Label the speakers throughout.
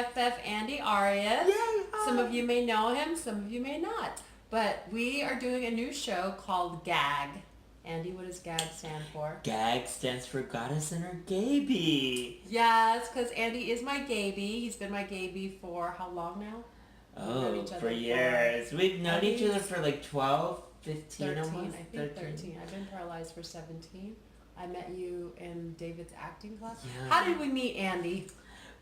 Speaker 1: BFF Andy Arias.
Speaker 2: Yay, hi.
Speaker 1: Some of you may know him, some of you may not. But we are doing a new show called GAG. Andy, what does GAG stand for?
Speaker 2: GAG stands for Goddess and her GAYBY.
Speaker 1: Yes, because Andy is my GAYBY. He's been my GAYBY for how long now?
Speaker 2: Oh, for years. We've known each other for like 12, 15
Speaker 1: 13,
Speaker 2: almost.
Speaker 1: I think 13. I've been paralyzed for 17. I met you in David's acting class.
Speaker 2: Yeah.
Speaker 1: How did we meet, Andy?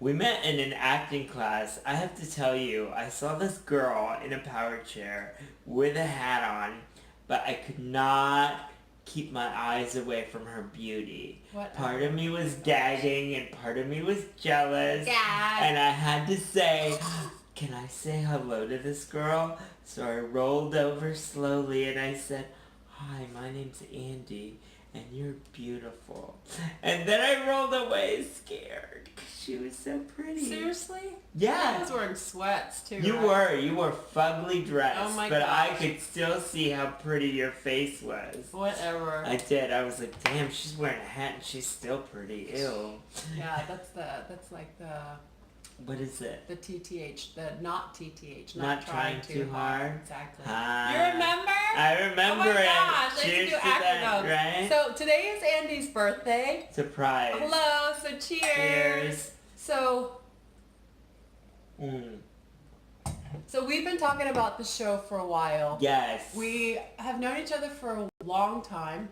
Speaker 2: We met in an acting class. I have to tell you, I saw this girl in a power chair with a hat on, but I could not keep my eyes away from her beauty. Part of me was gagging and part of me was jealous.
Speaker 1: Gag.
Speaker 2: And I had to say, can I say hello to this girl? So I rolled over slowly and I said, hi, my name's Andy and you're beautiful. And then I rolled away scared because she was so pretty.
Speaker 1: Seriously?
Speaker 2: Yeah.
Speaker 1: I was wearing sweats too.
Speaker 2: You were fugly dressed.
Speaker 1: Oh my
Speaker 2: but
Speaker 1: gosh.
Speaker 2: I could still see how pretty your face was.
Speaker 1: Whatever.
Speaker 2: I did. I was like, damn, she's wearing a hat and she's still pretty. Ew.
Speaker 1: Yeah, that's like the
Speaker 2: What is it?
Speaker 1: the TTH, the not TTH,
Speaker 2: Not trying too hard?
Speaker 1: Exactly.
Speaker 2: Ah.
Speaker 1: You remember?
Speaker 2: I remember
Speaker 1: oh my
Speaker 2: it.
Speaker 1: gosh, I
Speaker 2: Cheers
Speaker 1: used to
Speaker 2: to
Speaker 1: do
Speaker 2: that,
Speaker 1: acronyms.
Speaker 2: right?
Speaker 1: So today is Andy's birthday.
Speaker 2: Surprise.
Speaker 1: Hello, so cheers.
Speaker 2: Cheers.
Speaker 1: So
Speaker 2: Mm.
Speaker 1: so we've been talking about the show for a while.
Speaker 2: Yes.
Speaker 1: We have known each other for a long time,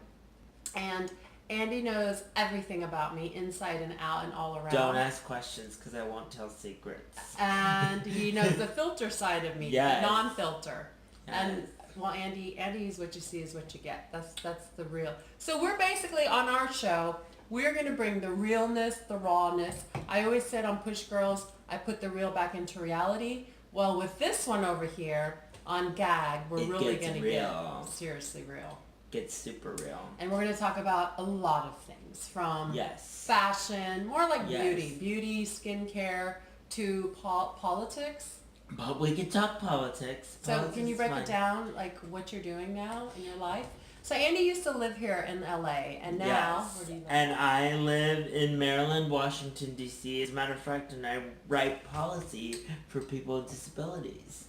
Speaker 1: and Andy knows everything about me, inside and out and all around.
Speaker 2: Don't ask questions because I won't tell secrets.
Speaker 1: And he knows the filter side of me,
Speaker 2: Yes.
Speaker 1: the non-filter.
Speaker 2: Yes.
Speaker 1: And well, Andy's what you see is what you get. That's the real. So we're basically on our show. We're gonna bring the realness, the rawness. I always said on Push Girls, I put the real back into reality. Well, with this one over here on GAG, we're
Speaker 2: It
Speaker 1: really
Speaker 2: gets
Speaker 1: gonna
Speaker 2: real.
Speaker 1: get seriously real.
Speaker 2: Gets super real.
Speaker 1: And we're gonna talk about a lot of things, from
Speaker 2: Yes.
Speaker 1: fashion, more like
Speaker 2: Yes.
Speaker 1: beauty, skincare, to politics.
Speaker 2: But we can talk politics.
Speaker 1: So
Speaker 2: Politics
Speaker 1: can you
Speaker 2: is
Speaker 1: break
Speaker 2: fun.
Speaker 1: it down, like what you're doing now in your life? So Andy used to live here in LA, and now
Speaker 2: Yes.
Speaker 1: where do you live?
Speaker 2: And I live in Maryland, Washington, D.C. As a matter of fact, and I write policy for people with disabilities.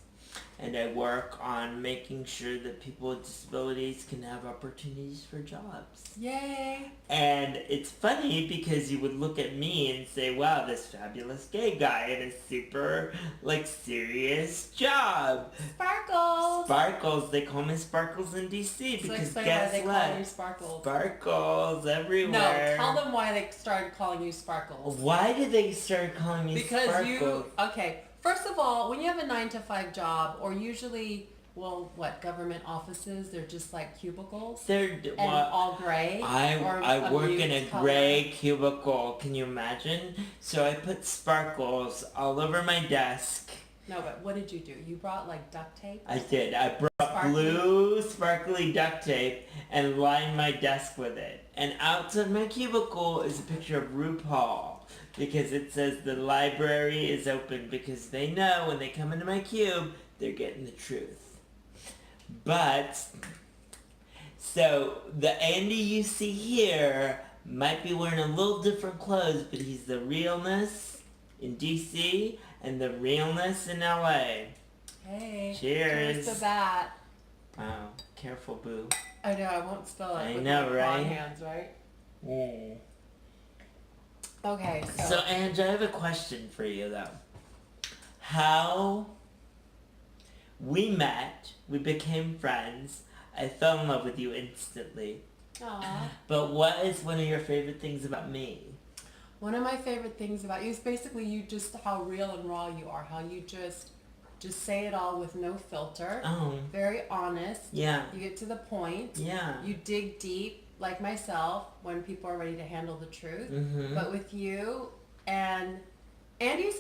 Speaker 2: And I work on making sure that people with disabilities can have opportunities for jobs.
Speaker 1: Yay!
Speaker 2: And it's funny because you would look at me and say, wow, this fabulous gay guy in a super, serious job.
Speaker 1: Sparkles!
Speaker 2: Sparkles. They call me Sparkles in D.C.
Speaker 1: So
Speaker 2: because
Speaker 1: explain
Speaker 2: guess
Speaker 1: why they
Speaker 2: what?
Speaker 1: call you Sparkles.
Speaker 2: Sparkles
Speaker 1: No,
Speaker 2: everywhere.
Speaker 1: tell them why they started calling you Sparkles.
Speaker 2: Why did they start calling me
Speaker 1: Because
Speaker 2: Sparkles?
Speaker 1: okay, first of all, when you have a 9-to-5 job, or usually, government offices, they're just like cubicles.
Speaker 2: They're
Speaker 1: And all gray.
Speaker 2: I
Speaker 1: or
Speaker 2: work in a
Speaker 1: mute color.
Speaker 2: gray cubicle. Can you imagine? So I put sparkles all over my desk.
Speaker 1: No, but what did you do? You brought like duct tape?
Speaker 2: I did. I brought blue sparkly duct tape and lined my desk with it. And outside my cubicle is a picture of RuPaul, because it says the library is open, because they know when they come into my cube, they're getting the truth. But, so the Andy you see here might be wearing a little different clothes, but he's the realness in DC and the realness in LA.
Speaker 1: Hey.
Speaker 2: Cheers.
Speaker 1: Cheers to that.
Speaker 2: Wow, careful, boo.
Speaker 1: I know, I won't spill it.
Speaker 2: I
Speaker 1: with
Speaker 2: know,
Speaker 1: my
Speaker 2: right?
Speaker 1: prawn hands, right?
Speaker 2: Mm.
Speaker 1: Okay,
Speaker 2: So, Ange, I have a question for you, though. How we met, we became friends, I fell in love with you instantly.
Speaker 1: Aww.
Speaker 2: But what is one of your favorite things about me?
Speaker 1: One of my favorite things about you is basically you just how real and raw you are. How you just say it all with no filter.
Speaker 2: Oh.
Speaker 1: Very honest.
Speaker 2: Yeah.
Speaker 1: You get to the point.
Speaker 2: Yeah.
Speaker 1: You dig deep, like myself, when people are ready to handle the truth.
Speaker 2: Mm-hmm.
Speaker 1: But with you, and Andy's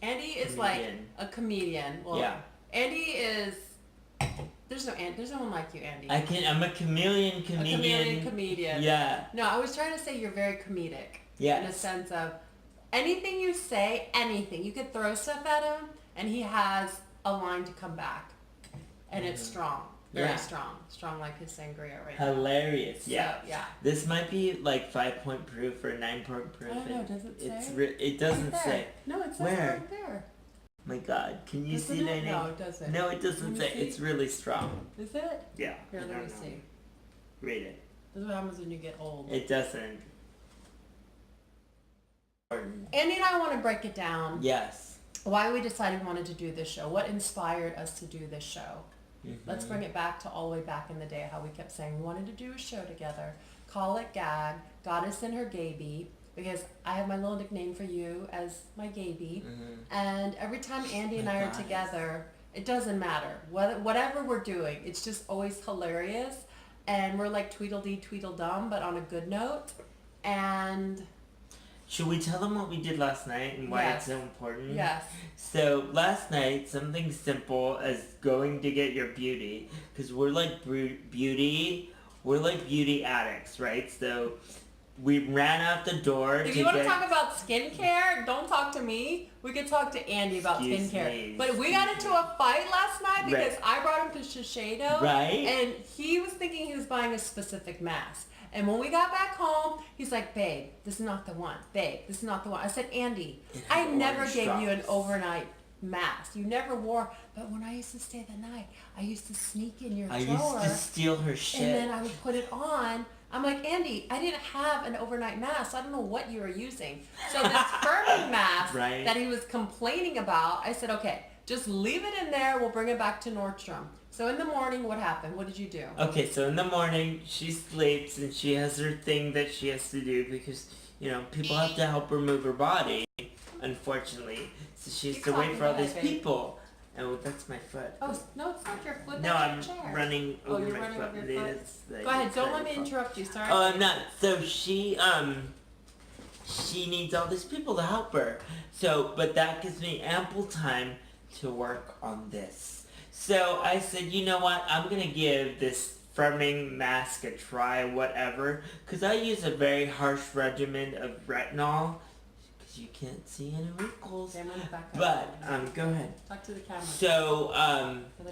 Speaker 1: Andy is like a comedian. Well,
Speaker 2: yeah.
Speaker 1: Andy is. There's no one like you, Andy.
Speaker 2: I'm a chameleon comedian.
Speaker 1: A chameleon comedian.
Speaker 2: Yeah.
Speaker 1: No, I was trying to say you're very comedic.
Speaker 2: Yes.
Speaker 1: In a sense of anything you say, anything. You could throw stuff at him and he has a line to come back. And it's strong. Very strong. Strong like his sangria right now.
Speaker 2: Hilarious. Yeah.
Speaker 1: So, yeah.
Speaker 2: This might be like 5-point proof or 9-point proof.
Speaker 1: I don't know. Does it say?
Speaker 2: It doesn't
Speaker 1: right
Speaker 2: say.
Speaker 1: No, it says
Speaker 2: Where?
Speaker 1: right there.
Speaker 2: My God, can you see that?
Speaker 1: No, it doesn't.
Speaker 2: No, it doesn't say.
Speaker 1: See?
Speaker 2: It's really strong.
Speaker 1: Is it?
Speaker 2: Yeah.
Speaker 1: Here, let me see.
Speaker 2: Read it.
Speaker 1: This is what happens when you get old.
Speaker 2: It doesn't.
Speaker 1: Andy and I want to break it down.
Speaker 2: Yes.
Speaker 1: Why we decided we wanted to do this show. What inspired us to do this show. Let's bring it back to all the way back in the day, how we kept saying we wanted to do a show together. Call it GAG. Goddess and her GAYBY. Because I have my little nickname for you as my GAYBY. And every time Andy and I are together, it doesn't matter. Whatever we're doing, it's just always hilarious. And we're like Tweedledee Tweedledum, but on a good note. And...
Speaker 2: should we tell them what we did last night and why it's so important?
Speaker 1: Yes.
Speaker 2: So last night, something simple as going to get your beauty, because we're like beauty addicts, right? So we ran out the door.
Speaker 1: If you want to talk about skincare, don't talk to me. We could talk to Andy about skincare. But we got into a fight last night because I brought him to Shiseido.
Speaker 2: Right.
Speaker 1: And he was thinking he was buying a specific mask. And when we got back home, he's like, babe, this is not the one. Babe, this is not the one. I said, Andy, I never gave you an overnight mask. You never wore. But when I used to stay the night, I used to sneak in your drawer.
Speaker 2: I used to steal her shit.
Speaker 1: And then I would put it on. I'm like, Andy, I didn't have an overnight mask. So I don't know what you were using. So this firming mask that he was complaining about, I said, okay, just leave it in there. We'll bring it back to Nordstrom. So in the morning, what happened? What did you do? Okay,
Speaker 2: so in the morning, she sleeps and she has her thing that she has to do because, you know, people have to help her move her body, unfortunately. So she has to wait for all these people. Oh, that's my foot.
Speaker 1: Oh, no, it's not your foot.
Speaker 2: No,
Speaker 1: that's
Speaker 2: I'm
Speaker 1: your chair.
Speaker 2: running over
Speaker 1: you're
Speaker 2: my
Speaker 1: running
Speaker 2: foot.
Speaker 1: over your foot?
Speaker 2: Like,
Speaker 1: go ahead, don't let me interrupt you. Sorry.
Speaker 2: Oh, I'm not. So she needs all these people to help her. So, but that gives me ample time to work on this. So I said, you know what, I'm going to give this firming mask a try, whatever, because I use a very harsh regimen of retinol, because you can't see any wrinkles. But, go ahead.
Speaker 1: Talk to the camera.
Speaker 2: So,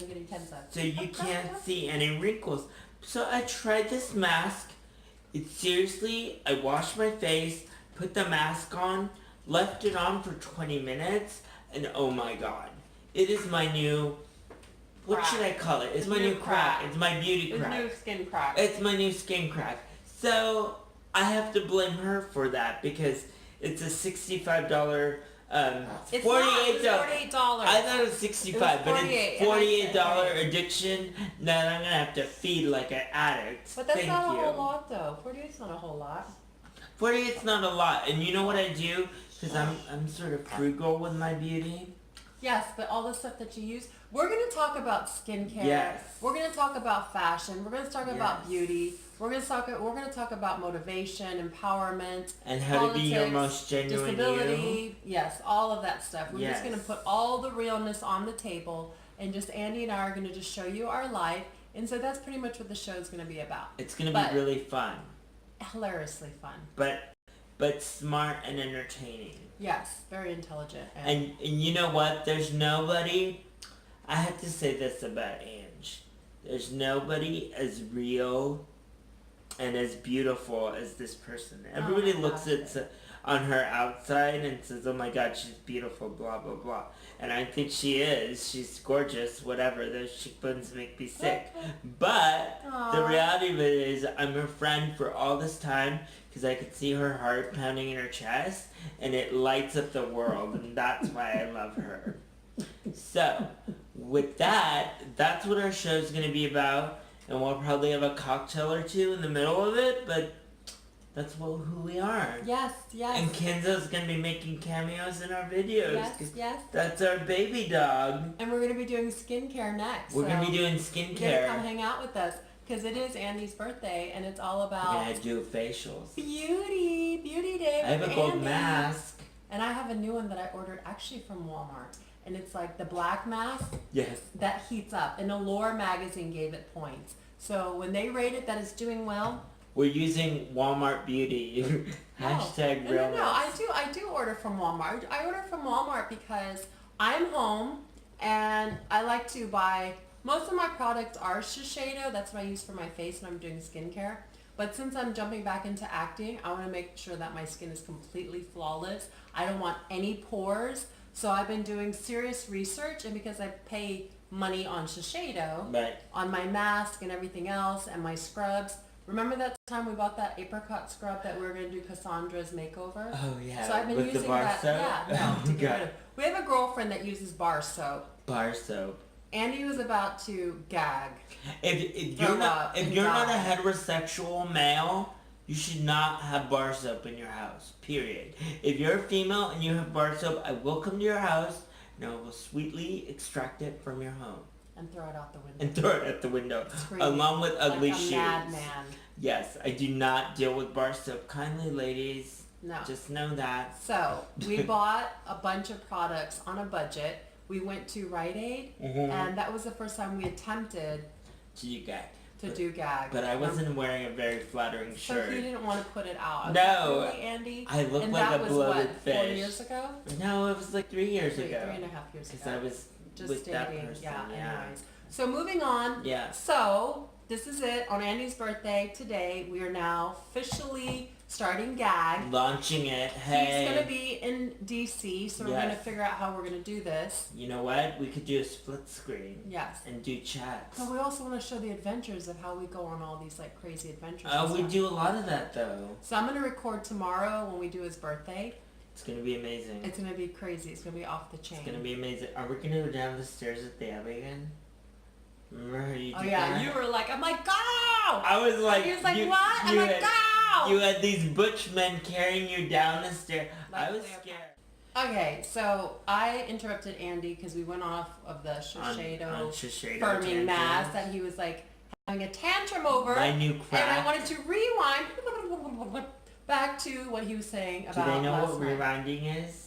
Speaker 1: getting tense up.
Speaker 2: So you can't see any wrinkles. So I tried this mask. Seriously, I washed my face, put the mask on, left it on for 20 minutes, and oh my God. It is my new... what should I call it? It's my new crack. It's my beauty crack.
Speaker 1: It's new skin crack.
Speaker 2: It's my new skin crack. So, I have to blame her for that because it's a $65,
Speaker 1: it's
Speaker 2: $48.
Speaker 1: $48.
Speaker 2: I thought it was $65, but it's $48 addiction that I'm going to have to feed like an addict.
Speaker 1: But that's not a whole lot though. $48's not a whole lot.
Speaker 2: $48's not a lot. And you know what I do? Because I'm sort of frugal with my beauty.
Speaker 1: Yes, but all the stuff that you use, we're going to talk about skincare.
Speaker 2: Yes.
Speaker 1: We're going to talk about fashion. We're going to talk about beauty. We're going to talk about motivation, empowerment,
Speaker 2: and how politics, to be your most genuine
Speaker 1: disability. Yes, all of that stuff. We're just going to put all the realness on the table, and just Andy and I are going to just show you our life. And so that's pretty much what the show is going to be about.
Speaker 2: It's going to be really fun.
Speaker 1: Hilariously fun.
Speaker 2: But smart and entertaining.
Speaker 1: Yes, very intelligent.
Speaker 2: And you know what? There's nobody, I have to say this about Ange. There's nobody as real and as beautiful as this person. Everybody looks at on her outside and says, oh my God, she's beautiful, blah, blah, blah. And I think she is. She's gorgeous, whatever. Those cheekbones make me sick. But the reality of it is I'm her friend for all this time because I could see her heart pounding in her chest and it lights up the world, and that's why I love her. So, with that, that's what our show's going to be about, and we'll probably have a cocktail or two in the middle of it, but that's who we are.
Speaker 1: Yes, yes.
Speaker 2: And Kenzo's going to be making cameos in our videos.
Speaker 1: Yes, yes.
Speaker 2: That's our baby dog.
Speaker 1: And we're going to be doing skincare next.
Speaker 2: We're going to be doing skincare.
Speaker 1: You're gonna come hang out with us. Because it is Andy's birthday, and it's all about...
Speaker 2: We're going to do facials.
Speaker 1: Beauty day
Speaker 2: I have a gold mask.
Speaker 1: And I have a new one that I ordered actually from Walmart. And it's like the black mask.
Speaker 2: Yes.
Speaker 1: That heats up. And Allure magazine gave it points. So when they rate it that it's doing well...
Speaker 2: We're using Walmart Beauty. Hashtag realness.
Speaker 1: No, I do order from Walmart. I order from Walmart because I'm home and I like to buy Most of my products are Shiseido. That's what I use for my face when I'm doing skincare. But since I'm jumping back into acting, I want to make sure that my skin is completely flawless. I don't want any pores. So I've been doing serious research, and because I pay money on Shiseido,
Speaker 2: Right.
Speaker 1: on my mask and everything else, and my scrubs. Remember that time we bought that apricot scrub that we were going to do Cassandra's makeover?
Speaker 2: Oh yeah.
Speaker 1: So I've been
Speaker 2: with
Speaker 1: using
Speaker 2: the bar
Speaker 1: that.
Speaker 2: soap?
Speaker 1: Yeah, no, to get
Speaker 2: God.
Speaker 1: rid of. We have a girlfriend that uses bar soap.
Speaker 2: Bar soap.
Speaker 1: Andy was about to gag.
Speaker 2: If
Speaker 1: Throw
Speaker 2: you're not
Speaker 1: up
Speaker 2: if
Speaker 1: and
Speaker 2: you're not a
Speaker 1: die.
Speaker 2: heterosexual male, you should not have bar soap in your house. Period. If you're a female and you have bar soap, I will come to your house and I will sweetly extract it from your home
Speaker 1: And throw it out the window.
Speaker 2: and throw it at the window,
Speaker 1: Screaming
Speaker 2: along with ugly
Speaker 1: like a
Speaker 2: shoes.
Speaker 1: madman.
Speaker 2: Yes, I do not deal with bar soap. Kindly, ladies,
Speaker 1: No.
Speaker 2: just know that.
Speaker 1: So we bought a bunch of products on a budget. We went to Rite Aid, and that was the first time we attempted
Speaker 2: To you guys.
Speaker 1: to do gag.
Speaker 2: But I wasn't wearing a very flattering
Speaker 1: So
Speaker 2: shirt.
Speaker 1: he didn't want to put it out. I was
Speaker 2: No.
Speaker 1: like, really, Andy?
Speaker 2: I look
Speaker 1: and
Speaker 2: like
Speaker 1: that
Speaker 2: a
Speaker 1: was
Speaker 2: bloated
Speaker 1: what,
Speaker 2: fish.
Speaker 1: 4 years ago?
Speaker 2: No, it was like 3 years ago.
Speaker 1: 3.5 years
Speaker 2: Because
Speaker 1: ago.
Speaker 2: I was
Speaker 1: Just
Speaker 2: with that
Speaker 1: dating.
Speaker 2: person.
Speaker 1: Yeah,
Speaker 2: Yeah.
Speaker 1: anyways. So moving on.
Speaker 2: Yeah.
Speaker 1: So this is it. On Andy's birthday today, we are now officially starting gag.
Speaker 2: Launching it. Hey.
Speaker 1: He's going to be in DC, so we're
Speaker 2: Yes.
Speaker 1: going to figure out how we're going to do this.
Speaker 2: You know what? We could do a split screen.
Speaker 1: Yes.
Speaker 2: And do chats.
Speaker 1: But we also want to show the adventures of how we go on all these like crazy adventures.
Speaker 2: Oh,
Speaker 1: and
Speaker 2: we
Speaker 1: stuff.
Speaker 2: do a lot of that though.
Speaker 1: So I'm going to record tomorrow when we do his birthday.
Speaker 2: It's gonna be amazing.
Speaker 1: It's going to be crazy. It's going to be off the chain.
Speaker 2: It's gonna be amazing. Are we gonna go down the stairs with the alley again? Remember how you did
Speaker 1: Oh yeah,
Speaker 2: that?
Speaker 1: you were like, I'm like, go!
Speaker 2: I was like,
Speaker 1: And he was like,
Speaker 2: you,
Speaker 1: what? I'm
Speaker 2: you
Speaker 1: like,
Speaker 2: had,
Speaker 1: go!
Speaker 2: You had these butch men carrying you down the stair.
Speaker 1: Like
Speaker 2: I was
Speaker 1: Cleopatra.
Speaker 2: scared.
Speaker 1: Okay, so I interrupted Andy because we went off of the
Speaker 2: On
Speaker 1: Shiseido
Speaker 2: Shiseido
Speaker 1: firming
Speaker 2: tangent.
Speaker 1: mask that he was like having a tantrum over.
Speaker 2: My new
Speaker 1: And
Speaker 2: crack.
Speaker 1: I wanted to rewind back to what he was saying
Speaker 2: Do
Speaker 1: about
Speaker 2: they know
Speaker 1: last
Speaker 2: what
Speaker 1: night.
Speaker 2: rewinding is?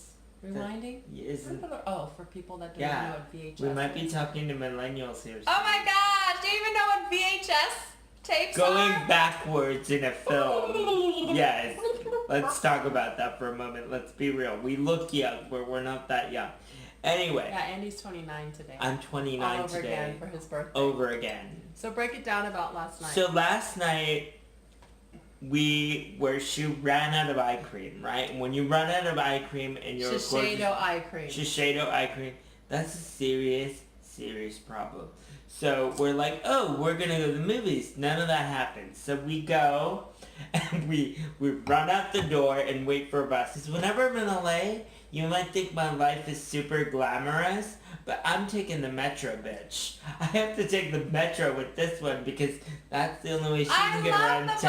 Speaker 1: Rewinding?
Speaker 2: Isn't
Speaker 1: Oh, for people that don't
Speaker 2: Yeah.
Speaker 1: know what VHS
Speaker 2: we might be
Speaker 1: is.
Speaker 2: talking to millennials here.
Speaker 1: Oh my gosh, do you even know what VHS tapes
Speaker 2: Going
Speaker 1: are?
Speaker 2: backwards in a film. Yes. Let's talk about that for a moment. Let's be real. We look young, but we're not that young. Anyway,
Speaker 1: Yeah, Andy's 29 today.
Speaker 2: I'm 29
Speaker 1: All over
Speaker 2: today.
Speaker 1: again for his birthday.
Speaker 2: Over again.
Speaker 1: So break it down about last night.
Speaker 2: So last night, she ran out of eye cream, right? And when you run out of eye cream and you're
Speaker 1: Shiseido eye cream.
Speaker 2: Shiseido eye cream, that's a serious, serious problem. So we're like, oh, we're gonna go to the movies. None of that happens. So we go and we run out the door and wait for a bus. Because whenever I'm in LA, you might think my life is super glamorous, but I'm taking the metro, bitch. I have to take the metro with this one because that's the only way she
Speaker 1: I
Speaker 2: can get
Speaker 1: love
Speaker 2: around
Speaker 1: the
Speaker 2: town.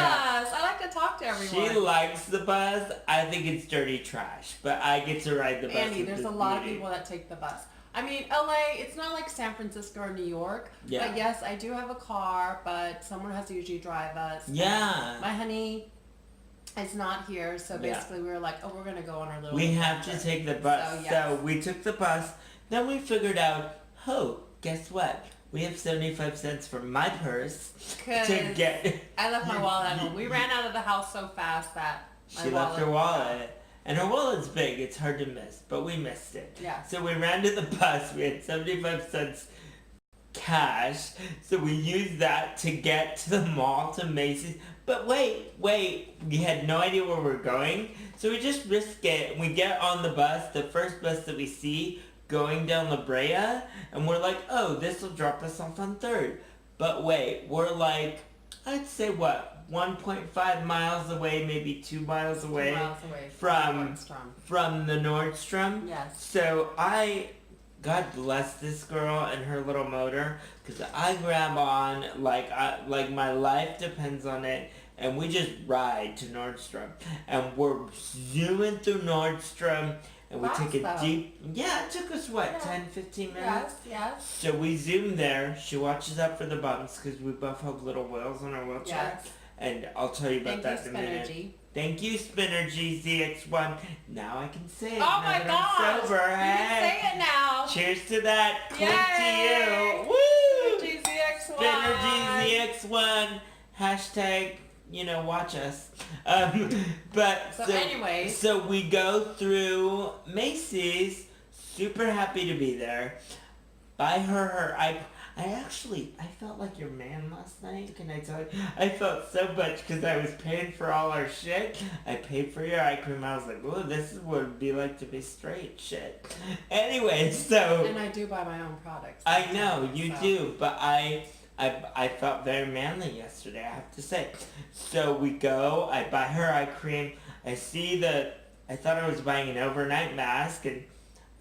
Speaker 1: bus. I like to talk to everyone.
Speaker 2: She likes the bus. I think it's dirty trash, but I get to ride the bus.
Speaker 1: Andy,
Speaker 2: with
Speaker 1: there's
Speaker 2: this
Speaker 1: a lot of
Speaker 2: beauty.
Speaker 1: people that take the bus. I mean, LA, it's not like San Francisco or New York.
Speaker 2: Yeah.
Speaker 1: But yes, I do have a car, but someone has to usually drive us.
Speaker 2: Yeah.
Speaker 1: My honey is not here, so
Speaker 2: Yeah.
Speaker 1: basically we were like, oh, we're going to go on our little
Speaker 2: We have to
Speaker 1: adventure.
Speaker 2: take the bus.
Speaker 1: So, yes.
Speaker 2: So we took the bus. Then we figured out, oh, guess what? We have 75 cents from my purse to
Speaker 1: 'Cause
Speaker 2: get...
Speaker 1: I left my wallet at home. We ran out of the house so fast that my
Speaker 2: She left her wallet. And her wallet's big. It's hard to miss. But we missed it.
Speaker 1: Yeah.
Speaker 2: So we ran to the bus. We had 75 cents cash. So we used that to get to the mall, to Macy's. But wait. We had no idea where we're going. So we just risk it. We get on the bus, the first bus that we see, going down La Brea. And we're like, oh, this will drop us off on 3rd. But wait, we're like, I'd say what? 1.5 miles away, maybe 2 miles
Speaker 1: 2
Speaker 2: away,
Speaker 1: miles away
Speaker 2: from
Speaker 1: Nordstrom.
Speaker 2: from the Nordstrom.
Speaker 1: Yes.
Speaker 2: So God bless this girl and her little motor, because I grab on like my life depends on it, and we just ride to Nordstrom, and we're zooming through Nordstrom, and we
Speaker 1: Fast,
Speaker 2: take a
Speaker 1: though.
Speaker 2: deep. Yeah, it took us what,
Speaker 1: Yeah.
Speaker 2: 10, 15 minutes.
Speaker 1: Yes.
Speaker 2: So we zoom there. She watches out for the bumps because we both have little wheels on our wheelchair.
Speaker 1: Yes.
Speaker 2: And I'll tell you about
Speaker 1: Thank you,
Speaker 2: that in a minute.
Speaker 1: Spinergy.
Speaker 2: Thank you, Spinergy ZX1. Now I can say it.
Speaker 1: Oh
Speaker 2: now
Speaker 1: my
Speaker 2: that
Speaker 1: gosh!
Speaker 2: I'm sober.
Speaker 1: You can say it now.
Speaker 2: Cheers to that. Clink
Speaker 1: Yay!
Speaker 2: to you. Woo!
Speaker 1: GZX1.
Speaker 2: Spinergy ZX1. Hashtag, watch us. But
Speaker 1: So anyways.
Speaker 2: So we go through Macy's. Super happy to be there. Buy her I I felt like your man last night. Can I tell you? I felt so much because I was paying for all our shit. I paid for your eye cream. I was like, oh, this is what it'd be like to be straight. Shit. Anyway, so.
Speaker 1: And I do buy my own products.
Speaker 2: I know, you do, but I felt very manly yesterday, I have to say. So we go, I buy her eye cream, I thought I was buying an overnight mask, and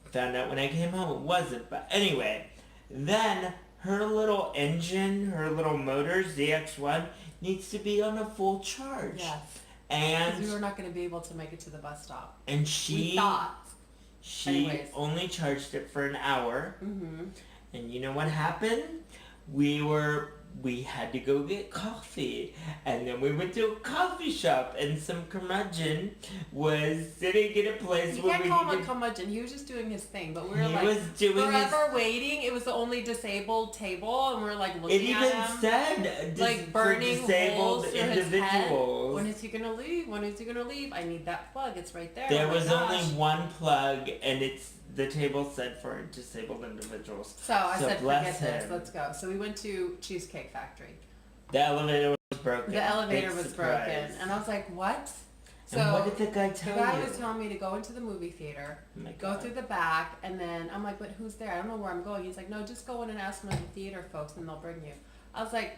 Speaker 2: found out when I came home it wasn't. But anyway, then her little engine, her little motor, ZX1, needs to be on a full charge.
Speaker 1: Yes.
Speaker 2: And
Speaker 1: because we were not going to be able to make it to the bus stop.
Speaker 2: And
Speaker 1: we thought.
Speaker 2: She only charged it for an hour.
Speaker 1: Mm-hmm.
Speaker 2: And you know what happened? We had to go get coffee, and then we went to a coffee shop, and some curmudgeon was sitting in a place
Speaker 1: you
Speaker 2: where
Speaker 1: can't
Speaker 2: we
Speaker 1: call him a curmudgeon. He was just doing his thing, but we were forever waiting. It was the only disabled table, and we were looking at him.
Speaker 2: It even said
Speaker 1: burning
Speaker 2: disabled
Speaker 1: holes
Speaker 2: individuals.
Speaker 1: When is he gonna leave? When is he gonna leave? I need that plug. It's right there.
Speaker 2: There was only one plug, and the table said for disabled individuals.
Speaker 1: So I said, forget
Speaker 2: him.
Speaker 1: this. Let's go. So we went to Cheesecake Factory.
Speaker 2: The elevator was broken.
Speaker 1: The elevator was broken, and I was like, what? So
Speaker 2: and what did the guy tell you?
Speaker 1: The guy was telling me to go into the movie theater, go through the back, and then I'm like, but who's there? I don't know where I'm going. He's like, no, just go in and ask one of the theater folks, and they'll bring you. I was like,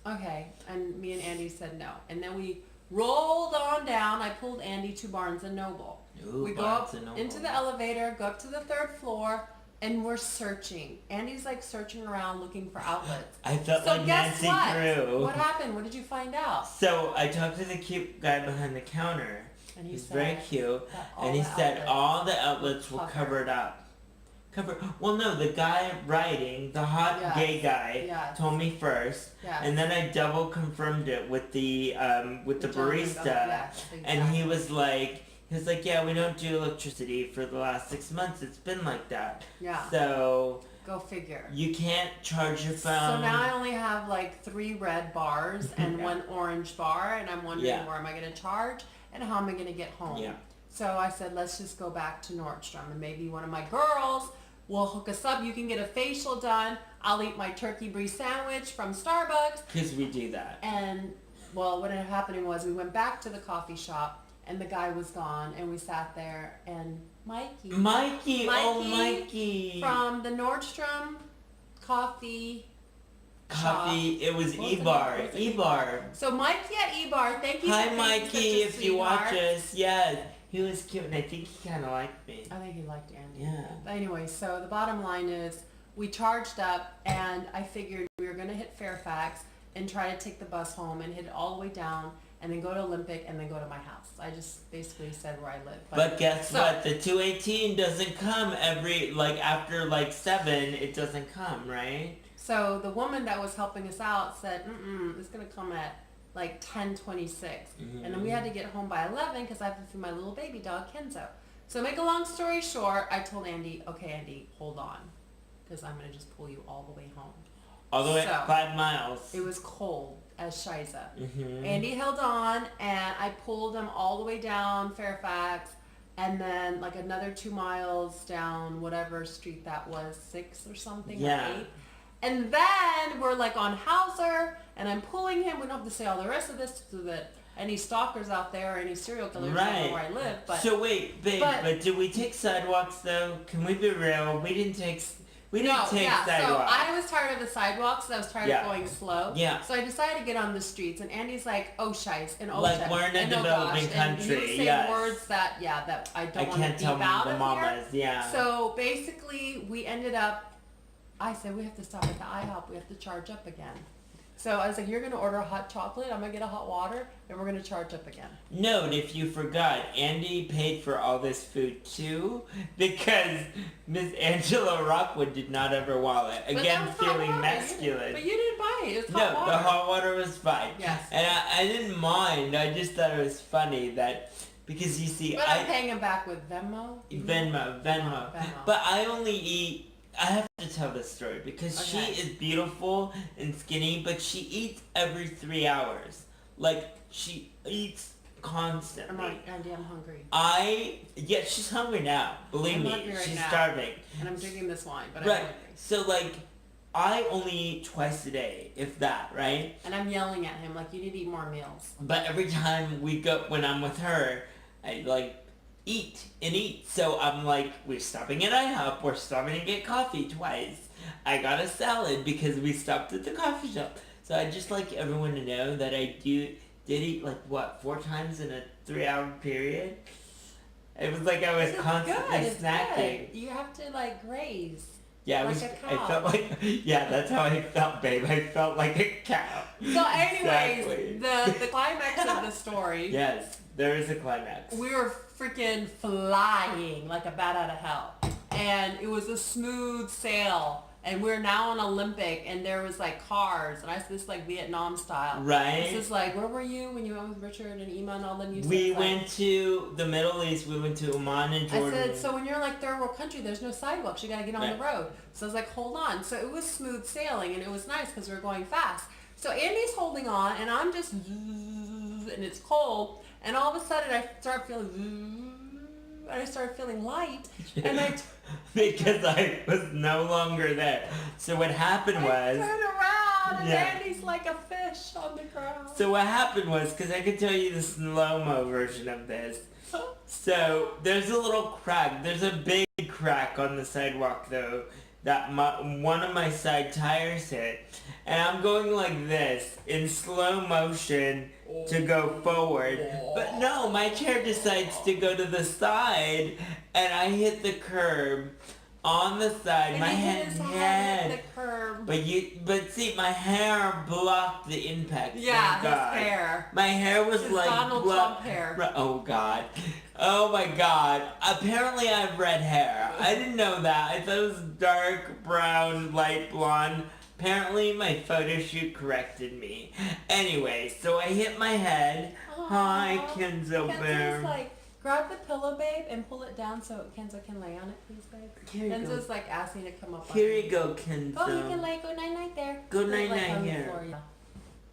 Speaker 1: okay. And me and Andy said no. And then we rolled on down. I pulled Andy to Barnes & Noble.
Speaker 2: Ooh,
Speaker 1: we go up into the elevator, go up to the 3rd floor, and we're searching. Andy's searching around looking for outlets.
Speaker 2: I felt like Nancy Drew.
Speaker 1: What happened? What did you find out?
Speaker 2: So I talked to the cute guy behind the counter.
Speaker 1: And
Speaker 2: he's very cute. And he said all the outlets were covered up. Well, no, the guy writing, the hot gay guy, told me first, and then I double confirmed it with the barista, and he was like, yeah, we don't do electricity for the last 6 months. It's been like that.
Speaker 1: Yeah.
Speaker 2: So
Speaker 1: go figure.
Speaker 2: You can't charge your phone.
Speaker 1: So now I only have 3 red bars and 1 orange bar, and I'm wondering where am I going to charge and how am I going to get home.
Speaker 2: Yeah.
Speaker 1: So I said, let's just go back to Nordstrom, and maybe one of my girls will hook us up. You can get a facial done. I'll eat my turkey brie sandwich from Starbucks.
Speaker 2: Because we do that.
Speaker 1: And, well, what ended up happening was we went back to the coffee shop, and the guy was gone, and we sat there, and Mikey from the Nordstrom coffee shop.
Speaker 2: It was E-Bar. E-Bar.
Speaker 1: So Mikey at E-Bar, thank you.
Speaker 2: Hi Mikey, if you watch us. Yes. He was cute, and I think he kind of liked me.
Speaker 1: I think he liked Andy.
Speaker 2: Yeah.
Speaker 1: But anyway, so the bottom line is we charged up, and I figured we were going to hit Fairfax and try to take the bus home and hit it all the way down and then go to Olympic and then go to my house. I just basically said where I live.
Speaker 2: But guess what? The 218 doesn't come after 7, it doesn't come, right?
Speaker 1: So the woman that was helping us out said, it's going to come at 10:26. Mm-hmm. And then we had to get home by 11 because I have to feed my little baby dog, Kenzo. So make a long story short, I told Andy, okay, Andy, hold on, because I'm going to just pull you all the way home.
Speaker 2: All the way 5 miles.
Speaker 1: It was cold as Shiza.
Speaker 2: Mm-hmm.
Speaker 1: Andy held on, and I pulled him all the way down Fairfax, and then another 2 miles down whatever street that was, 6 or something, or 8. And then we're on Hauser, and I'm pulling him. We don't have to say all the rest of this so that any stalkers out there or any serial killers don't know where I live. But
Speaker 2: so wait, babe, but did we take sidewalks though? Can we be real? We didn't take sidewalks.
Speaker 1: So I was tired of the sidewalks. I was tired of going slow.
Speaker 2: Yeah.
Speaker 1: So I decided to get on the streets, and Andy's like, "Oh, shice," and "Oh,
Speaker 2: we're in a developing country."
Speaker 1: And he was saying words that I don't want to beep out of here.
Speaker 2: Yeah.
Speaker 1: So basically, we ended up. I said we have to stop at the IHOP. We have to charge up again. So I was like, you're going to order a hot chocolate, I'm going to get a hot water, and we're going to charge up again.
Speaker 2: Note, if you forgot, Andy paid for all this food too, because Miss Angela Rockwood did not have her wallet. Again, feeling masculine.
Speaker 1: But you didn't buy it. It was hot water.
Speaker 2: No, the hot water was fine.
Speaker 1: Yes.
Speaker 2: And I didn't mind. I just thought it was funny that, because you see...
Speaker 1: But I'm paying him back with Venmo.
Speaker 2: Venmo. But I only eat... I have to tell this story because she is beautiful and skinny, but she eats every 3 hours. She eats constantly.
Speaker 1: Andy, I'm hungry.
Speaker 2: She's hungry now. Believe me, she's starving.
Speaker 1: And I'm drinking this wine, but I'm hungry.
Speaker 2: So I only eat twice a day, if that, right?
Speaker 1: And I'm yelling at him like, you need to eat more meals.
Speaker 2: But every time we go, when I'm with her, I like eat and eat. So I'm like, we're stopping at IHOP, we're stopping to get coffee twice. I got a salad because we stopped at the coffee shop. So I just like everyone to know that I did eat like what, 4 times in a 3-hour period? It was like I was constantly snacking.
Speaker 1: Good. You have to like graze.
Speaker 2: Yeah,
Speaker 1: like
Speaker 2: I felt like, yeah, that's how I felt, babe. I felt like a cow.
Speaker 1: So anyways,
Speaker 2: Exactly.
Speaker 1: the climax of the story.
Speaker 2: Yes, there is a climax.
Speaker 1: We were freaking flying like a bat out of hell. And it was a smooth sail. And we're now on Olympic, and there was like cars, and I said this like Vietnam style.
Speaker 2: Right.
Speaker 1: This is like, where were you when you went with Richard and Ima and all them?
Speaker 2: We went to the Middle East. We went to Oman and Jordan.
Speaker 1: I said, so when you're like third world country, there's no sidewalks. You got to get on the road. So I was like, hold on. So it was smooth sailing, and it was nice because we were going fast. So Andy's holding on, and I'm just, and it's cold, and all of a sudden I start feeling, and I started feeling light, and
Speaker 2: because I was no longer there. So what happened was...
Speaker 1: I turned around, and
Speaker 2: Yeah.
Speaker 1: Andy's like a fish on the ground.
Speaker 2: So what happened was, because I could tell you the slow-mo version of this. So there's a little crack. There's a big crack on the sidewalk, though, that one of my side tires hit. And I'm going like this, in slow motion, to go forward. But no, my chair decides to go to the side, and I hit the curb on the side.
Speaker 1: And
Speaker 2: my
Speaker 1: he hit his head at the curb.
Speaker 2: But see, my hair blocked the impact.
Speaker 1: Yeah,
Speaker 2: thank God.
Speaker 1: his hair.
Speaker 2: My hair was
Speaker 1: His
Speaker 2: like
Speaker 1: Donald Trump hair.
Speaker 2: Oh God. Oh my God. Apparently I have red hair. I didn't know that. I thought it was dark brown, light blonde. Apparently my photo shoot corrected me. Anyway, so I hit my head.
Speaker 1: Aww.
Speaker 2: Hi, Kenzo Bear.
Speaker 1: Kenzo's like, grab the pillow, babe, and pull it down so Kenzo can lay on it, please, babe.
Speaker 2: Here you
Speaker 1: Kenzo's
Speaker 2: go.
Speaker 1: like asking to come up.
Speaker 2: Here
Speaker 1: on
Speaker 2: you go, Kenzo.
Speaker 1: Oh, you can lay. Go night night there.
Speaker 2: Go
Speaker 1: Lay,
Speaker 2: night-night
Speaker 1: on the
Speaker 2: here.
Speaker 1: floor, yeah.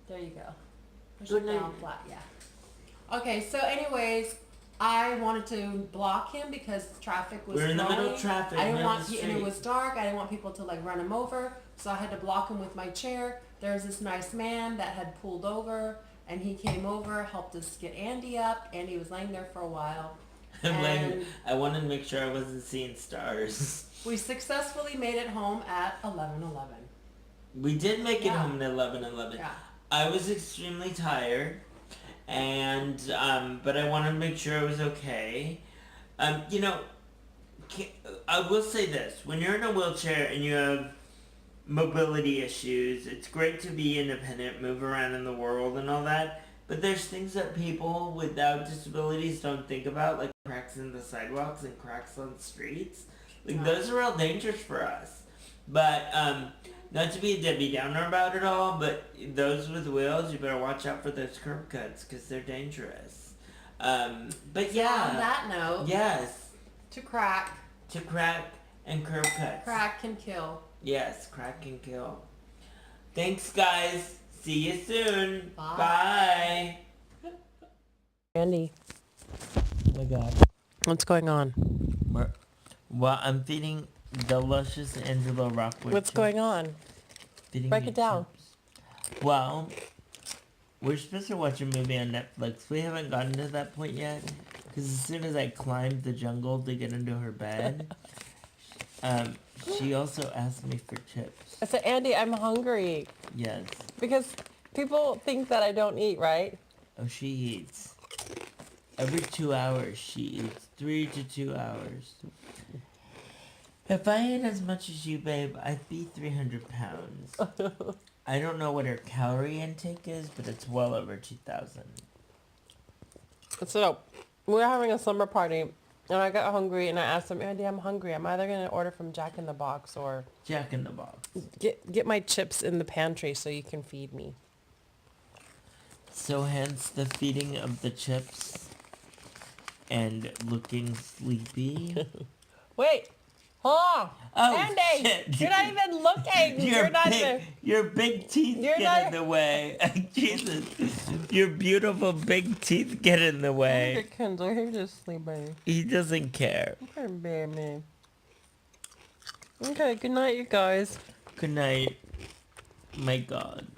Speaker 1: There you go. Push
Speaker 2: Good
Speaker 1: it down
Speaker 2: night.
Speaker 1: flat, yeah. Okay, so anyways, I wanted to block him because traffic was
Speaker 2: We're in the middle
Speaker 1: flowing.
Speaker 2: of traffic.
Speaker 1: I didn't
Speaker 2: middle of
Speaker 1: want,
Speaker 2: the
Speaker 1: and it
Speaker 2: street.
Speaker 1: was dark. I didn't want people to like run him over, so I had to block him with my chair. There was this nice man that had pulled over, and he came over, helped us get Andy up. Andy was laying there for a while. And
Speaker 2: I wanted to make sure I wasn't seeing stars.
Speaker 1: we successfully made it home at 11:11.
Speaker 2: We did make it
Speaker 1: Yeah.
Speaker 2: home at 11:11.
Speaker 1: Yeah.
Speaker 2: I was extremely tired, and but I wanted to make sure I was okay. You know, I will say this: when you're in a wheelchair and you have mobility issues, it's great to be independent, move around in the world, and all that. But there's things that people without disabilities don't think about, like cracks in the sidewalks and cracks on streets. Like those are real dangerous for us. But not to be a Debbie Downer about it all, but those with wheels, you better watch out for those curb cuts because they're dangerous. But yeah.
Speaker 1: On that note,
Speaker 2: Yes.
Speaker 1: to crack
Speaker 2: And curb cuts.
Speaker 1: Crack can kill.
Speaker 2: Yes, crack can kill. Thanks, guys. See you soon.
Speaker 1: Bye.
Speaker 2: Bye.
Speaker 1: Andy,
Speaker 2: Oh my God.
Speaker 1: what's going on?
Speaker 2: Well, I'm feeding the luscious Angela Rockwood.
Speaker 1: What's going on?
Speaker 2: Feeding
Speaker 1: Break
Speaker 2: me
Speaker 1: it down.
Speaker 2: chips. Well, we're supposed to watch a movie on Netflix. We haven't gotten to that point yet. Because as soon as I climbed the jungle to get into her bed, she also asked me for chips.
Speaker 1: I said, Andy, I'm hungry.
Speaker 2: Yes.
Speaker 1: Because people think that I don't eat, right?
Speaker 2: Oh, she eats. Every 2 hours she eats. 3 to 2 hours. If I ate as much as you, babe, I'd be 300 pounds. I don't know what her calorie intake is, but it's well over 2,000.
Speaker 1: So, we were having a slumber party, and I got hungry, and I asked him, Andy, I'm hungry. I'm either going to order from Jack in the Box or
Speaker 2: Jack in the Box.
Speaker 1: get my chips in the pantry so you can feed me.
Speaker 2: So hence the feeding of the chips and looking sleepy.
Speaker 1: Wait! Hold on!
Speaker 2: Oh,
Speaker 1: Andy!
Speaker 2: shit.
Speaker 1: You're not even looking! You're not even...
Speaker 2: Your big teeth
Speaker 1: You're
Speaker 2: get
Speaker 1: not-
Speaker 2: in the way. Jesus. Your beautiful big teeth get in the way.
Speaker 1: Look at Kendall, he's just sleeping.
Speaker 2: He doesn't care.
Speaker 1: Okay, baby. Okay, good night, you guys.
Speaker 2: Good night, my God.